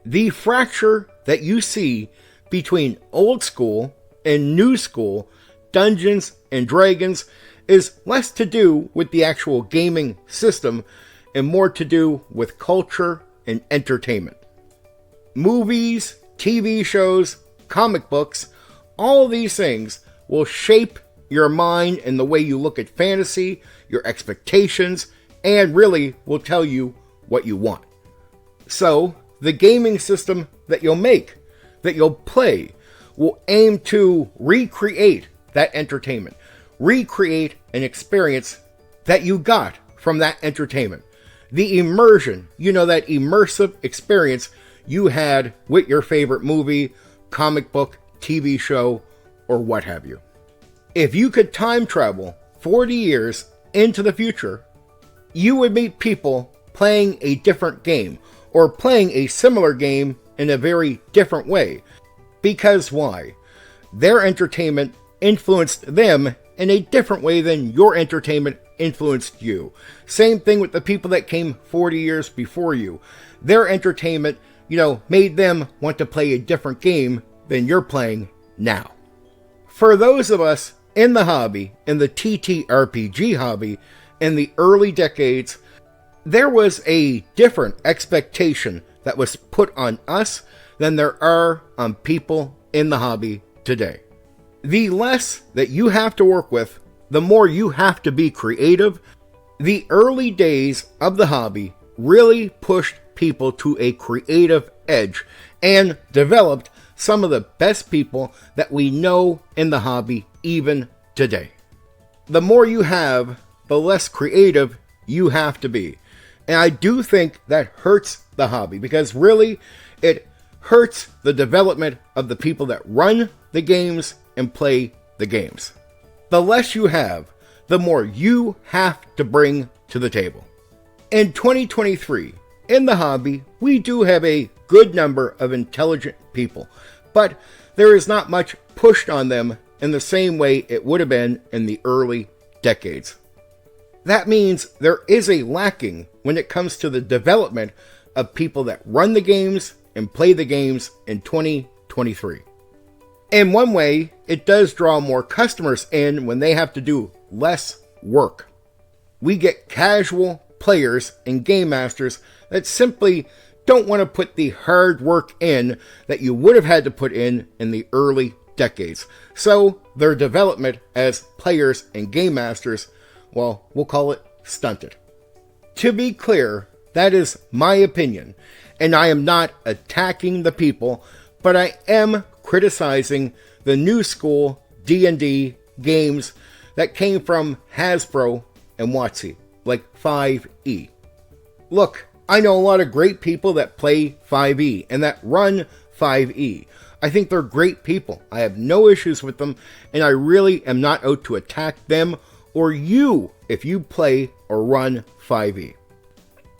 The fracture that you see between old school and new school Dungeons and Dragons is less to do with the actual gaming system and more to do with culture and entertainment. Movies, TV shows, comic books, all these things will shape your mind and the way you look at fantasy, your expectations, and really will tell you what you want. So, the gaming system that you'll make, that you'll play, will aim to recreate that entertainment, recreate an experience that you got from that entertainment. The immersion, that immersive experience you had with your favorite movie, comic book, TV show, or what have you. If you could time travel 40 years into the future, you would meet people playing a different game or playing a similar game in a very different way. Because why? Their entertainment influenced them in a different way than your entertainment influenced you. Same thing with the people that came 40 years before you. Their entertainment, made them want to play a different game than you're playing now. For those of us in the hobby, in the TTRPG hobby, in the early decades, there was a different expectation that was put on us than there are on people in the hobby today. The less that you have to work with, the more you have to be creative. The early days of the hobby really pushed people to a creative edge and developed some of the best people that we know in the hobby even today. The more you have, the less creative you have to be. And I do think that hurts the hobby because really it hurts the development of the people that run the games and play the games. The less you have, the more you have to bring to the table. In 2023, in the hobby, we do have a good number of intelligent people, but there is not much pushed on them in the same way it would have been in the early decades. That means there is a lacking when it comes to the development of people that run the games and play the games in 2023. In one way, it does draw more customers in when they have to do less work. We get casual players and game masters that simply don't want to put the hard work in that you would have had to put in the early decades. So their development as players and game masters, well, we'll call it stunted. To be clear, that is my opinion, and I am not attacking the people, but I am criticizing the new school D&D games that came from Hasbro and WotC, like 5e. Look, I know a lot of great people that play 5e and that run 5e. I think they're great people. I have no issues with them, and I really am not out to attack them or you if you play or run 5e.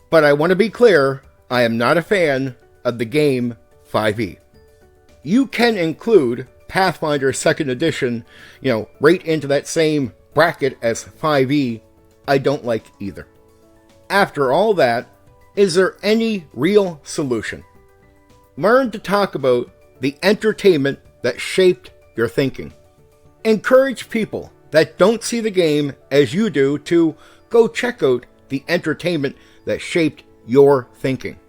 But I want to be clear, I am not a fan of the game 5e. You can include Pathfinder 2nd Edition, right into that same bracket as 5e. I don't like either. After all that, is there any real solution? Learn to talk about the entertainment that shaped your thinking. Encourage people that don't see the game as you do to go check out the entertainment that shaped your thinking.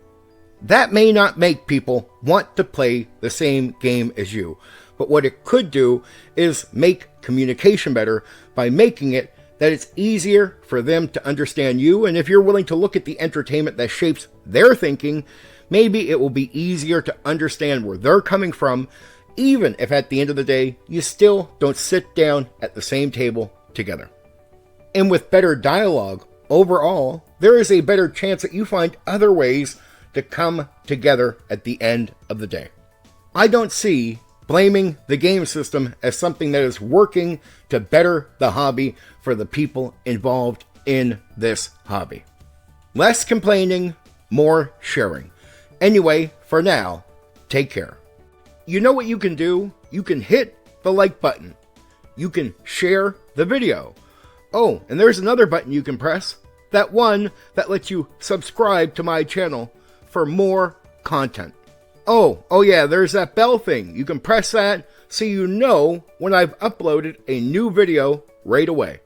That may not make people want to play the same game as you, but what it could do is make communication better by making it that it's easier for them to understand you, and if you're willing to look at the entertainment that shapes their thinking, maybe it will be easier to understand where they're coming from, even if at the end of the day, you still don't sit down at the same table together. And with better dialogue, overall, there is a better chance that you find other ways to come together at the end of the day. I don't see blaming the game system as something that is working to better the hobby for the people involved in this hobby. Less complaining, more sharing. Anyway, for now, take care. You know what you can do? You can hit the like button. You can share the video. Oh, and there's another button you can press. That one that lets you subscribe to my channel for more content. Oh yeah, there's that bell thing. You can press that so you know when I've uploaded a new video right away.